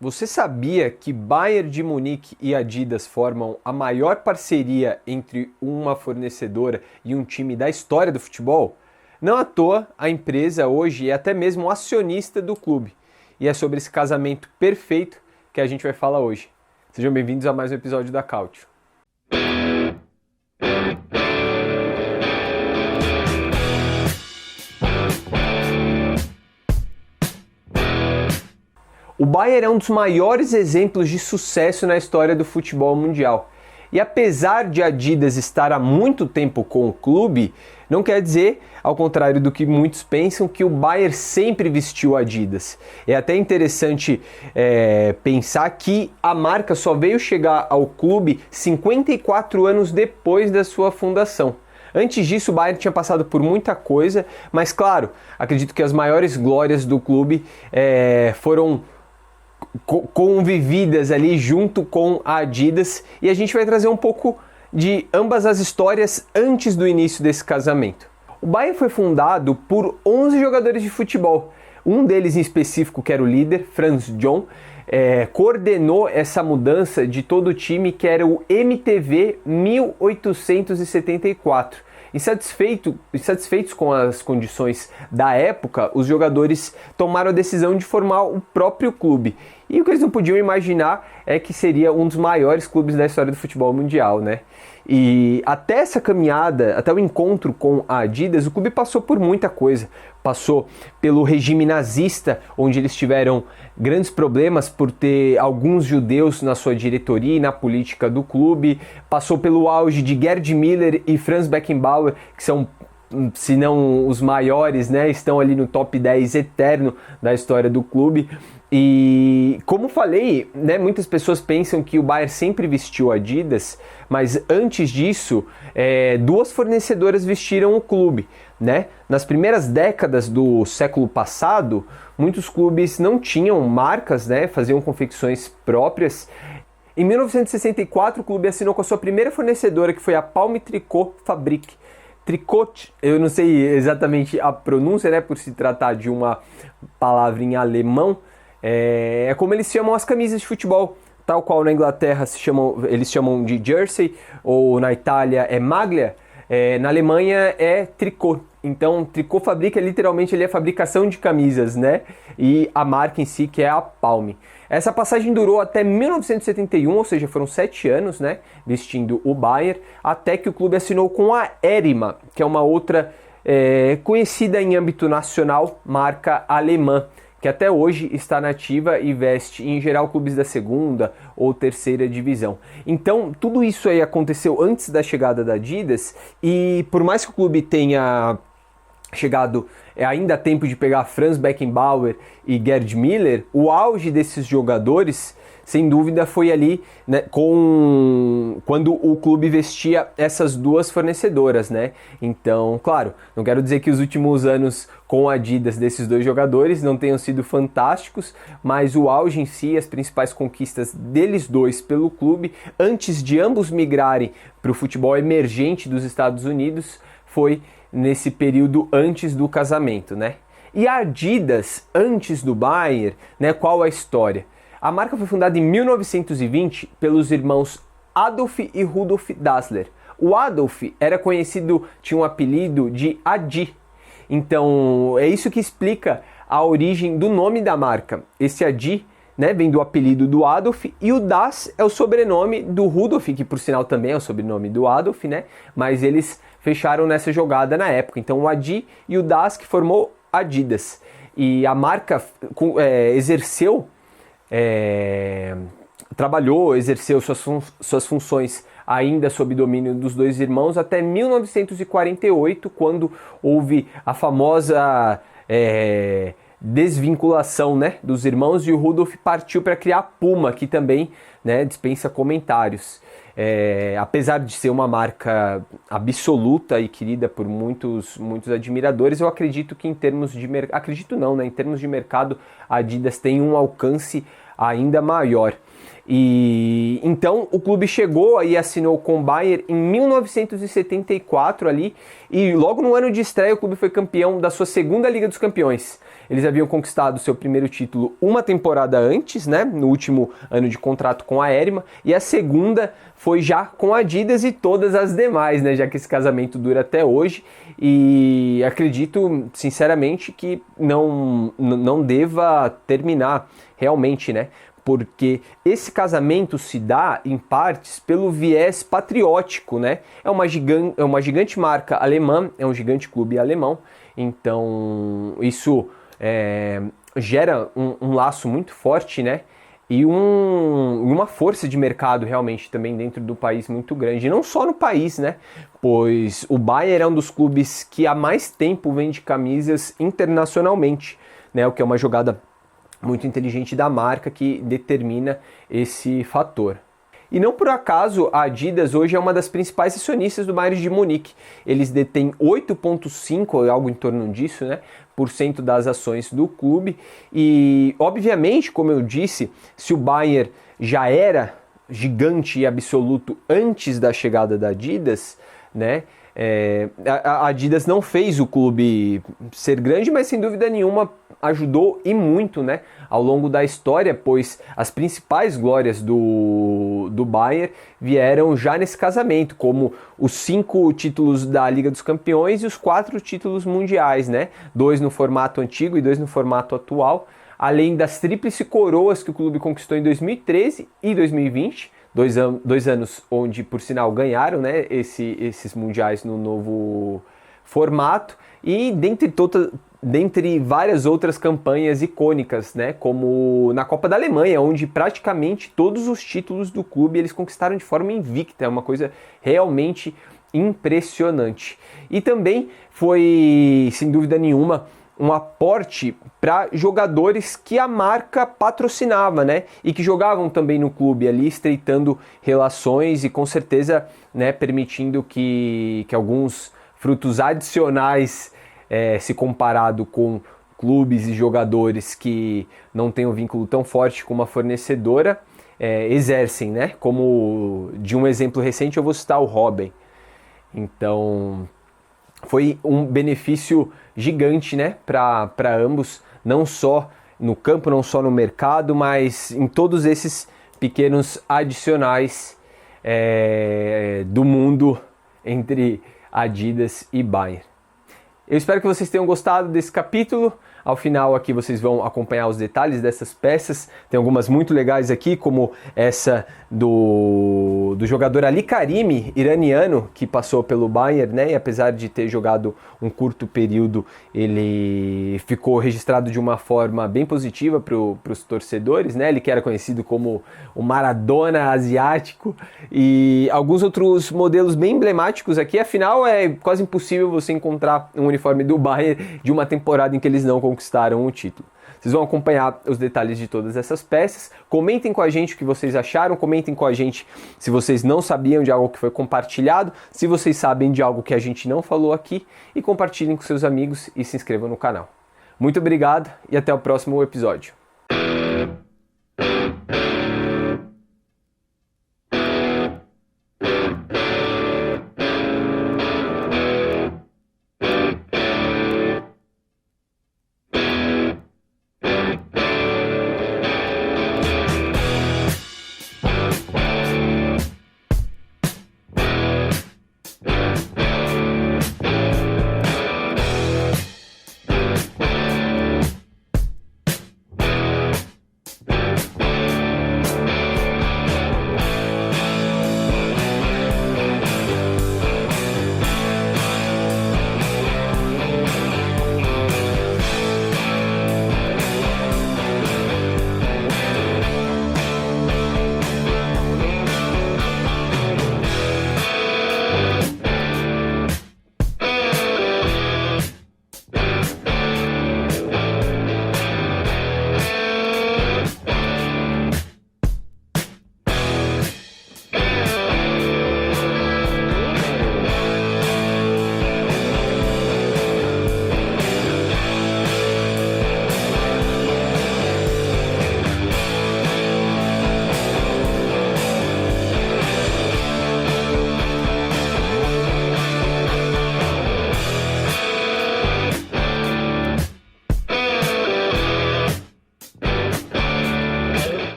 Você sabia que Bayern de Munique e Adidas formam a maior parceria entre uma fornecedora e um time da história do futebol? Não à toa, a empresa hoje é até mesmo acionista do clube. E é sobre esse casamento perfeito que a gente vai falar hoje. Sejam bem-vindos a mais um episódio da Cautio. O Bayern é um dos maiores exemplos de sucesso na história do futebol mundial. E apesar de Adidas estar há muito tempo com o clube, não quer dizer, ao contrário do que muitos pensam, que o Bayern sempre vestiu Adidas. É até interessante pensar que a marca só veio chegar ao clube 54 anos depois da sua fundação. Antes disso, o Bayern tinha passado por muita coisa, mas claro, acredito que as maiores glórias do clube foram convividas ali junto com a Adidas, e a gente vai trazer um pouco de ambas as histórias antes do início desse casamento. O Bayern foi fundado por 11 jogadores de futebol. Um deles em específico, que era o líder, Franz John, coordenou essa mudança de todo o time, que era o MTV 1874. Insatisfeitos com as condições da época, os jogadores tomaram a decisão de formar o próprio clube. E o que eles não podiam imaginar é que seria um dos maiores clubes da história do futebol mundial, né? E até essa caminhada, até o encontro com a Adidas, o clube passou por muita coisa. Passou pelo regime nazista, onde eles tiveram grandes problemas por ter alguns judeus na sua diretoria e na política do clube. Passou pelo auge de Gerd Müller e Franz Beckenbauer, que são, se não os maiores, né, estão ali no top 10 eterno da história do clube. E como falei, né, muitas pessoas pensam que o Bayern sempre vestiu Adidas, mas antes disso, duas fornecedoras vestiram o clube, né? Nas primeiras décadas do século passado, muitos clubes não tinham marcas, né, faziam confecções próprias. Em 1964, o clube assinou com a sua primeira fornecedora, que foi a Palm Tricot Fabrik. Tricot, eu não sei exatamente a pronúncia, né, por se tratar de uma palavra em alemão. É como eles chamam as camisas de futebol, tal qual na Inglaterra eles chamam de jersey, ou na Itália é maglia, na Alemanha é tricot. Então, Tricot Fabrik literalmente é a fabricação de camisas, né? E a marca em si, que é a Palm. Essa passagem durou até 1971, ou seja, foram 7 anos, né, vestindo o Bayern, até que o clube assinou com a Erima, que é uma outra conhecida em âmbito nacional, marca alemã, que até hoje está nativa e veste, em geral, clubes da segunda ou terceira divisão. Então, tudo isso aí aconteceu antes da chegada da Adidas, e por mais que o clube tenha chegado ainda a tempo de pegar Franz Beckenbauer e Gerd Müller, o auge desses jogadores, sem dúvida, foi ali, né, quando o clube vestia essas duas fornecedoras, né? Então, claro, não quero dizer que os últimos anos com a Adidas desses dois jogadores não tenham sido fantásticos, mas o auge em si, as principais conquistas deles dois pelo clube, antes de ambos migrarem para o futebol emergente dos Estados Unidos, foi nesse período antes do casamento, né? E a Adidas, antes do Bayern, né, qual a história? A marca foi fundada em 1920 pelos irmãos Adolf e Rudolf Dassler. O Adolf era conhecido, tinha um apelido de Adi. Então, é isso que explica a origem do nome da marca. Esse Adi, né, vem do apelido do Adolf, e o Das é o sobrenome do Rudolf, que por sinal também é o sobrenome do Adolf, né? Mas eles fecharam nessa jogada na época. Então o Adi e o Das, que formou Adidas. E a marca exerceu suas funções ainda sob domínio dos dois irmãos até 1948, quando houve a famosa desvinculação, né, dos irmãos, e o Rudolf partiu para criar a Puma, que também, né, dispensa comentários. Apesar de ser uma marca absoluta e querida por muitos admiradores, eu acredito que em termos de mercado, em termos de mercado, a Adidas tem um alcance ainda maior. E então o clube chegou e assinou com o Bayern em 1974 ali, e logo no ano de estreia o clube foi campeão da sua segunda Liga dos Campeões. Eles haviam conquistado seu primeiro título uma temporada antes, né, no último ano de contrato com a Erima, e a segunda foi já com a Adidas e todas as demais, né, já que esse casamento dura até hoje, e acredito sinceramente que não deva terminar realmente, né, porque esse casamento se dá, em partes, pelo viés patriótico, né? É uma gigante marca alemã, é um gigante clube alemão, então isso gera um laço muito forte, né? E uma força de mercado realmente também dentro do país muito grande, e não só no país, né? Pois o Bayern é um dos clubes que há mais tempo vende camisas internacionalmente, né? O que é uma jogada muito inteligente da marca que determina esse fator. E não por acaso a Adidas hoje é uma das principais acionistas do Bayern de Munique. Eles detêm 8,5%, algo em torno disso, né, por cento das ações do clube. E, obviamente, como eu disse, se o Bayern já era gigante e absoluto antes da chegada da Adidas, né, a Adidas não fez o clube ser grande, mas sem dúvida nenhuma ajudou e muito, né, ao longo da história, pois as principais glórias do Bayern vieram já nesse casamento, como os 5 títulos da Liga dos Campeões e os 4 títulos mundiais, né, 2 no formato antigo e 2 no formato atual, além das tríplice coroas que o clube conquistou em 2013 e 2020, dois anos onde, por sinal, ganharam, né, esses mundiais no novo formato, e dentre várias outras campanhas icônicas, né, como na Copa da Alemanha, onde praticamente todos os títulos do clube eles conquistaram de forma invicta, é uma coisa realmente impressionante. E também foi, sem dúvida nenhuma, um aporte para jogadores que a marca patrocinava, né? E que jogavam também no clube ali, estreitando relações e com certeza, né, permitindo que alguns frutos adicionais, se comparado com clubes e jogadores que não têm um vínculo tão forte com uma fornecedora, exercem, né? Como de um exemplo recente eu vou citar o Robben. Então foi um benefício gigante, né, para ambos, não só no campo, não só no mercado, mas em todos esses pequenos adicionais do mundo entre Adidas e Bayern. Eu espero que vocês tenham gostado desse capítulo. Ao final aqui vocês vão acompanhar os detalhes dessas peças. Tem algumas muito legais aqui, como essa do jogador Ali Karimi, iraniano, que passou pelo Bayern, né? E apesar de ter jogado um curto período, ele ficou registrado de uma forma bem positiva para os torcedores, né? Ele que era conhecido como o Maradona asiático, e alguns outros modelos bem emblemáticos aqui. Afinal, é quase impossível você encontrar um uniforme do Bayern de uma temporada em que eles não conquistaram o título. Vocês vão acompanhar os detalhes de todas essas peças. Comentem com a gente o que vocês acharam, comentem com a gente se vocês não sabiam de algo que foi compartilhado, se vocês sabem de algo que a gente não falou aqui, e compartilhem com seus amigos e se inscrevam no canal. Muito obrigado e até o próximo episódio.